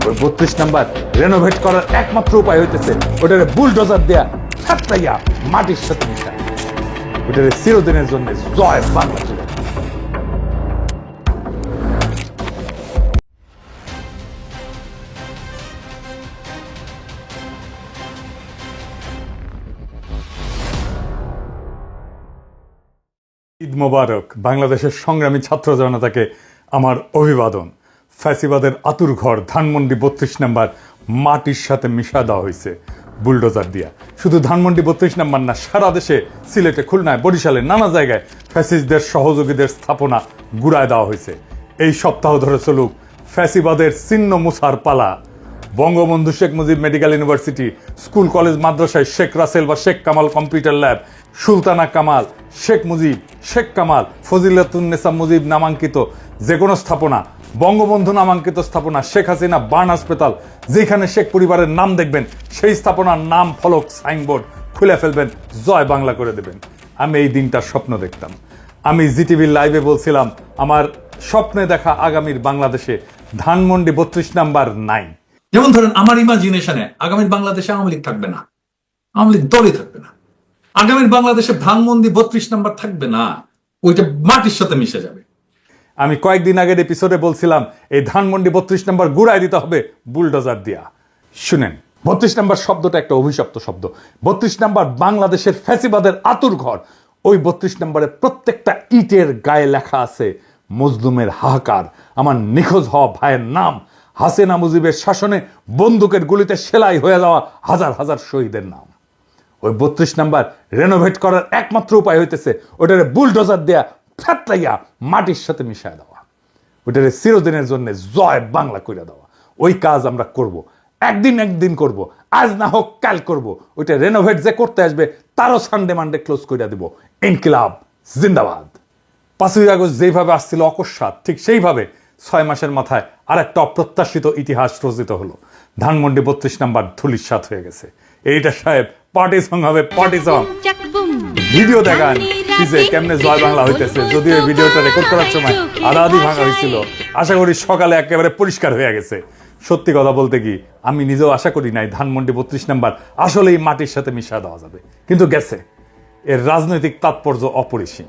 ওই 32 number renovate করার একমাত্র উপায় হইতেছে ওটারে বুলডোজার দেয়া ছাত্রাইয়া মাটির সাথে মিশা, ওটারে চিরদিনের জন্য জয় বাংলা ছিল। ঈদ মোবারক। বাংলাদেশের সংগ্রামী ছাত্র জনতাকে আমার অভিবাদন। ফ্যাসিবাদের আতুর ঘর ধানমন্ডি 32 নাম্বার মাটির সাথে মিশা দেওয়া হয়েছে বুলডোজার দিয়া। শুধু ধানমন্ডি 32 নাম্বার না, সারা দেশে সিলেটে, খুলনায়, বরিশালে নানা জায়গায় ফ্যাসিস্টদের সহযোগীদের স্থাপনা গুড়ায় দেওয়া হয়েছে। এই সপ্তাহ ধরে চলুক ফ্যাসিবাদের চিহ্ন মুছার পালা। Bangabandhu Sheikh Mujib medical university, school college মাদ্রাসায় শেখ রাসেল বা শেখ কামাল কম্পিউটার ল্যাব, সুলতানা কামাল, শেখ মুজিব, শেখ কামাল, ফজিলাতুন্নেসা মুজিব নামাঙ্কিত যে কোনো স্থাপনা, বঙ্গবন্ধু নামাঙ্কিত স্থাপনা, শেখ হাসিনা বার্ন হাসপাতাল, যেখানে শেখ পরিবারের নাম দেখবেন সেই স্থাপনার নাম ফলক সাইনবোর্ড খুলে ফেলবেন, জয় বাংলা করে দেবেন। আমি এই দিনটার স্বপ্ন দেখতাম। আমি জিটিভির লাইভে বলছিলাম আমার স্বপ্নে দেখা আগামীর বাংলাদেশে ধানমন্ডি 32 নাম্বার নাই। যেমন ধরেন আমার ইমাজিনেশনে আগামীর বাংলাদেশে আওয়ামী লীগ থাকবে না, আওয়ামী লীগ দলই থাকবে না। আগামীর বাংলাদেশে ধানমন্ডি 32 নাম্বার থাকবে না, ওইটা মাটির সাথে মিশে যাবে। আমি কয়েকদিন আগের এপিসোডে বলছিলাম এই ধানমন্ডি 32 নাম্বার গুড়ায় দিতে হবে বুলডোজার দিয়া। শুনেন, 32 নাম্বার শব্দটা একটা অভিশপ্ত শব্দ। 32 নাম্বার বাংলাদেশের ফ্যাসিবাদের আতুর ঘর। ওই 32 নাম্বারের প্রত্যেকটা ইটের গায়ে লেখা আছে মজলুমের হাহাকার, আমার নিখোঁজ হওয়া ভাইয়ের নাম, হাসিনা মুজিবের শাসনে বন্দুকের গুলিতে সেলাই হয়ে যাওয়া হাজার হাজার শহীদের নাম। ওই 32 নাম্বার রেনোভেট করার একমাত্র উপায় হইতেছে ওটারে বুলডোজার দেয়া ফ্যাটলাইয়া মাটির সাথে মিশায় দেওয়া, ওটারে চিরদিনের জন্য জয় বাংলা করে দেওয়া। ওই কাজ আমরা করব, একদিন করব, আজ না হোক কাল করব। ওইটা রেনোভেট যে করতে আসবে তারও সানডে মানডে ক্লোজ করে দিব। ইনকিলাব জিন্দাবাদ। 5ই আগস্ট যেইভাবে আসছিল অকস্মাৎ, ঠিক সেইভাবে 6 মাসের মাথায় আর একটা অপ্রত্যাশিত ইতিহাস রচিত হলো। ধানমন্ডি 32 নাম্বার ধুলিস্যাৎ হয়ে গেছে। এইটা সাহেব পার্টি সং হবে, পার্টি সং। ভিডিও দেখান যে কেমনে জয় বাংলা হইতেছে। যদিও এই ভিডিওটা রেকর্ড করার সময় আধা ভাঙা হয়েছিল, আশা করি সকালে একেবারে পরিষ্কার হয়ে গেছে। সত্যি কথা বলতে কি, আমি নিজেও আশা করি নাই ধানমন্ডি 32 নাম্বার আসলেই মাটির সাথে মিশা দেওয়া যাবে, কিন্তু গেছে। এর রাজনৈতিক তাৎপর্য অপরিসীম।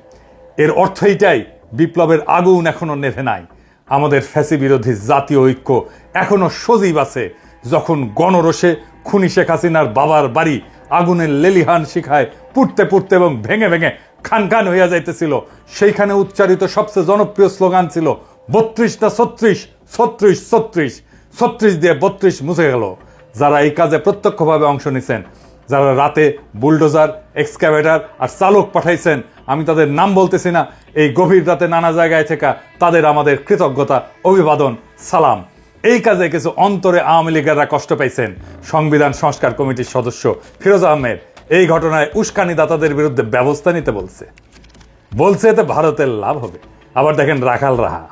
এর অর্থ এইটাই, বিপ্লবের আগুন এখনো নেভে নাই। আমাদের ফ্যাসি বিরোধী জাতীয় ঐক্য এখনো সজীব আছে। যখন গণরোষে খুনি শেখ হাসিনার বাবার বাড়ি আগুনের লেলিহান শিখায় পুড়তে পুড়তে এবং ভেঙে ভেঙে খান খান হইয়া যাইতেছিল, সেইখানে উচ্চারিত সবচেয়ে জনপ্রিয় স্লোগান ছিল 32 না 36, 36 36, 36 দিয়ে 32 মুছে গেল। যারা এই কাজে প্রত্যক্ষভাবে অংশ নিছেন, যারা রাতে বুলডোজার, এক্সকাভেটর আর চালক পাঠাইছেন, আমি তাদের নাম বলতেছি না, এই গভীর রাতে নানা জায়গায় থেকে তাদের আমাদের কৃতজ্ঞতা, অভিবাদন, সালাম। এই কাজে কিছু অন্তরে আওয়ামী লীগেরা কষ্ট পাইছেন। সংবিধান সংস্কার কমিটির সদস্য ফিরোজ আহমেদ এই ঘটনায় উস্কানিদাতাদের বিরুদ্ধে ব্যবস্থা নিতে বলছে এতে ভারতের লাভ হবে। আবার দেখেন রাখাল রাহা,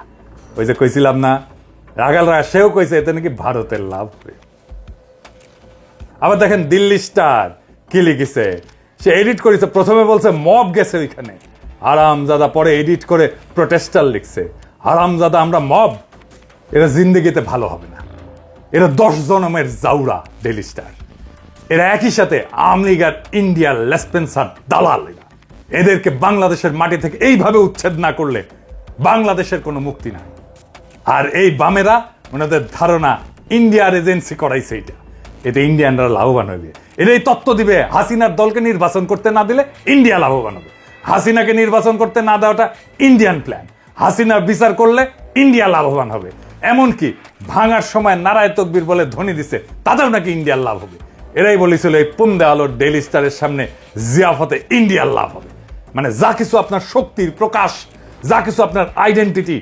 ওই যে কইছিলাম না, রাখাল রাহা সেও কইছে এতে নাকি ভারতের লাভ হবে। আবার দেখেন দিল্লি স্টার কি লিখেছে, সে এডিট করেছে। প্রথমে বলছে মব গেছে ওইখানে, হারামজাদা পরে এডিট করে প্রোটেস্টার লিখছে। হারামজাদা আমরা মব, এরা জিন্দেগিতে ভালো হবে না। এরা 10 জনমের জাউরা ডেইলি স্টার। এরা একই সাথে আওয়ামী লীগ আর ইন্ডিয়ার লেসপেন্সার দালাল। এদেরকে বাংলাদেশের মাটি থেকে এইভাবে উচ্ছেদ না করলে বাংলাদেশের কোনো মুক্তি নাই। আর এই বামেরা, ওনাদের ধারণা ইন্ডিয়ার এজেন্সি করাইছে এটা, এতে ইন্ডিয়ানরা লাভবান হবে। এটাই তত্ত্ব দিবে হাসিনার দলকে নির্বাচন করতে না দিলে ইন্ডিয়া লাভবান হবে, হাসিনাকে নির্বাচন করতে না দেওয়াটা ইন্ডিয়ান প্ল্যান, হাসিনার বিচার করলে ইন্ডিয়া লাভবান হবে। এমনকি ভাঙার সময় নারায় তকবীর বলে ধ্বনি দিছে, তাতেও নাকি ইন্ডিয়ার লাভ হবে। এরাই বলেছিল এই পুন্দে আলোর ডেইলি স্টারের সামনে জিয়াফতে ইন্ডিয়ার লাভ হবে। মানে যা কিছু আপনার শক্তির প্রকাশ, যা কিছু আপনার আইডেন্টিটি,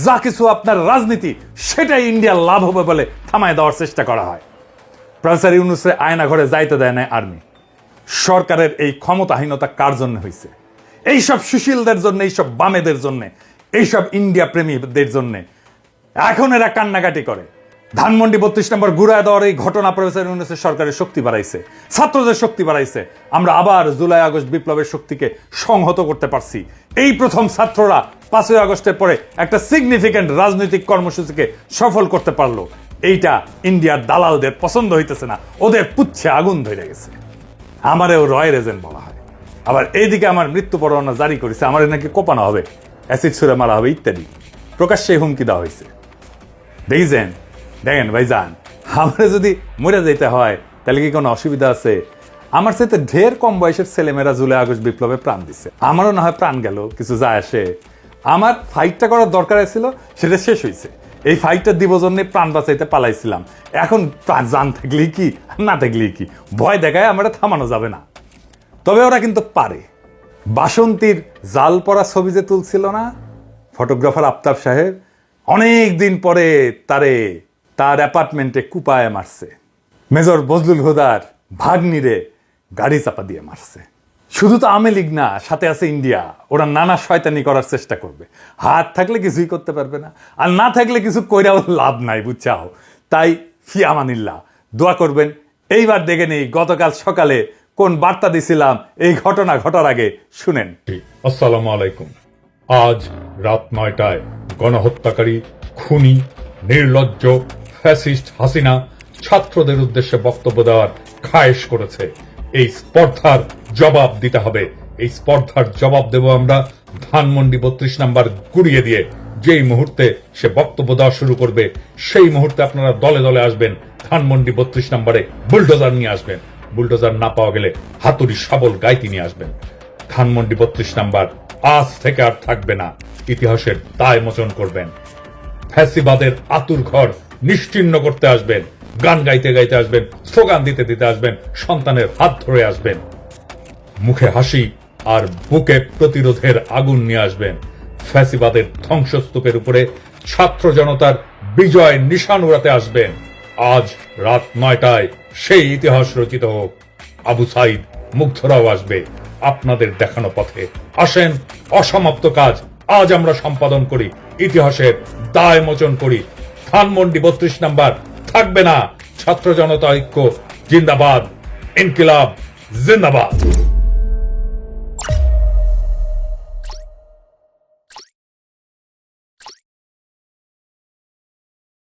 যা কিছু আপনার রাজনীতি, সেটাই ইন্ডিয়ার লাভ হবে বলে থামায় দেওয়ার চেষ্টা করা হয়। প্রফেসর ইউনূসের আয়না ঘরে যাইতে দেয় না আর্মি। সরকারের এই ক্ষমতাহীনতা কার জন্য হয়েছে? এইসব সুশীলদের জন্য, এইসব বামেদের জন্য, এইসব ইন্ডিয়া প্রেমীদের জন্য। এখন এরা কান্নাকাটি করে। ধানমন্ডি 32 নম্বর ঘুরায় দেওয়ার এই ঘটনা প্রফেসর ইউনূসের সরকারের শক্তি বাড়াইছে, ছাত্রদের শক্তি বাড়াইছে। আমরা আবার জুলাই আগস্ট বিপ্লবের শক্তিকে সংহত করতে পারছি। এই প্রথম ছাত্ররা 5ই আগস্টের পরে একটা সিগনিফিক্যান্ট রাজনৈতিক কর্মসূচিকে সফল করতে পারলো। এইটা ইন্ডিয়ার দালালদের পছন্দ হইতেছে না, ওদের পুচ্ছে আগুন ধরে গেছে। আমারেও রয়ের এজেন্ট বলা হয়। আবার এইদিকে আমার মৃত্যু পরোয়ানা জারি করেছে, আমার নাকি কোপানো হবে, অ্যাসিড ছুঁড়ে মারা হবে ইত্যাদি প্রকাশ্যে হুমকি দেওয়া হয়েছে। দেখেন ভাইজান, আমার যদি মরে যেতে হয় তাহলে কি কোনো অসুবিধা আছে? আমার সাথে ঢের কম বয়সের ছেলেমেয়েরা জুলাই আগস্ট বিপ্লবে প্রাণ দিচ্ছে, আমারও না হয় প্রাণ গেল, কিছু যায় আসে। আমার ফাইটটা করার দরকার ছিল, সেটা শেষ হয়েছে। এই ফাইটটা দিব জন্য প্রাণ বাঁচাইতে পালাইছিলাম, এখন প্রাণ জান থাকলেই কি না থাকলেই কি, ভয় দেখায় আমরা থামানো যাবে না। তবে ওরা কিন্তু পারে। বাসন্তীর জাল পরা ছবি যে তুলছিল না ফটোগ্রাফার আফতাব সাহেব, অনেক দিন পরে তার অ্যাপার্টমেন্টে কুপায় মারছে। মেজর বজলুল হুদার ভাগ্নিরে গাড়ি চাপা দিয়ে মারছে। শুধু তো আওয়ামী লীগ না, সাথে আছে ইন্ডিয়া। ওরা নানা শয়তানি করার চেষ্টা করবে, হাত থাকলে কিছুই করতে পারবে না, আর না থাকলে কিছু কইরাও লাভ নাই, বুঝছাও। তাই ফি আমানিল্লাহ, দোয়া করবেন। এইবার দেখে নেই গতকাল সকালে কোন বার্তা দিছিলাম এই ঘটনা ঘটার আগে, শুনেন। আসসালামু আলাইকুম। আজ রাত 9টায় গণহত্যাকারী, খুনি, নির্লজ্জ ফ্যাসিস্ট হাসিনা ছাত্রদের উদ্দেশ্যে বক্তব্য দেওয়ার খায়েশ করেছে। এই স্পর্ধার জবাব দিতে হবে। এই স্পর্ধার জবাব দেব আমরা ধানমন্ডি 32 নাম্বার গুড়িয়ে দিয়ে। যেই মুহূর্তে সে বক্তব্য দেওয়া শুরু করবে সেই মুহূর্তে আপনারা দলে দলে আসবেন, ধানমন্ডি 32 নম্বরে বুলডোজার নিয়ে আসবেন। বুলডোজার না পাওয়া গেলে হাতুড়ি শাবল গাইতি নিয়ে আসবেন। ধানমন্ডি 32 নাম্বার আজ থেকে আর থাকবে না, ইতিহাসের দায় মোচন করবেন। ফ্যাসিবাদের আতুর ঘর নিশ্চিহ্ন করতে আসবেন, গান গাইতে গাইতে আসবেন, স্লোগান দিতে দিতে আসবেন, সন্তানের হাত ধরে আসবেন, মুখে হাসি আর বুকে প্রতিরোধের আগুন নিয়ে আসবেন। ফ্যাসিবাদের ধ্বংসস্তূপের উপরে ছাত্র জনতার বিজয় নিশান উড়াতে আসবেন। আজ রাত 9টায় সেই ইতিহাস রচিত হোক। আবু সাইদ, মুগ্ধরাও আসবে আপনাদের দেখানো পথে। আসেন, অসমাপ্ত কাজ আজ আমরা সম্পাদন করি, ইতিহাসের দায় মোচন করি। ধানমন্ডি 32 নাম্বার থাকবে না। ছাত্র জনতা ঐক্য জিন্দাবাদ, ইনকিলাব জিন্দাবাদ।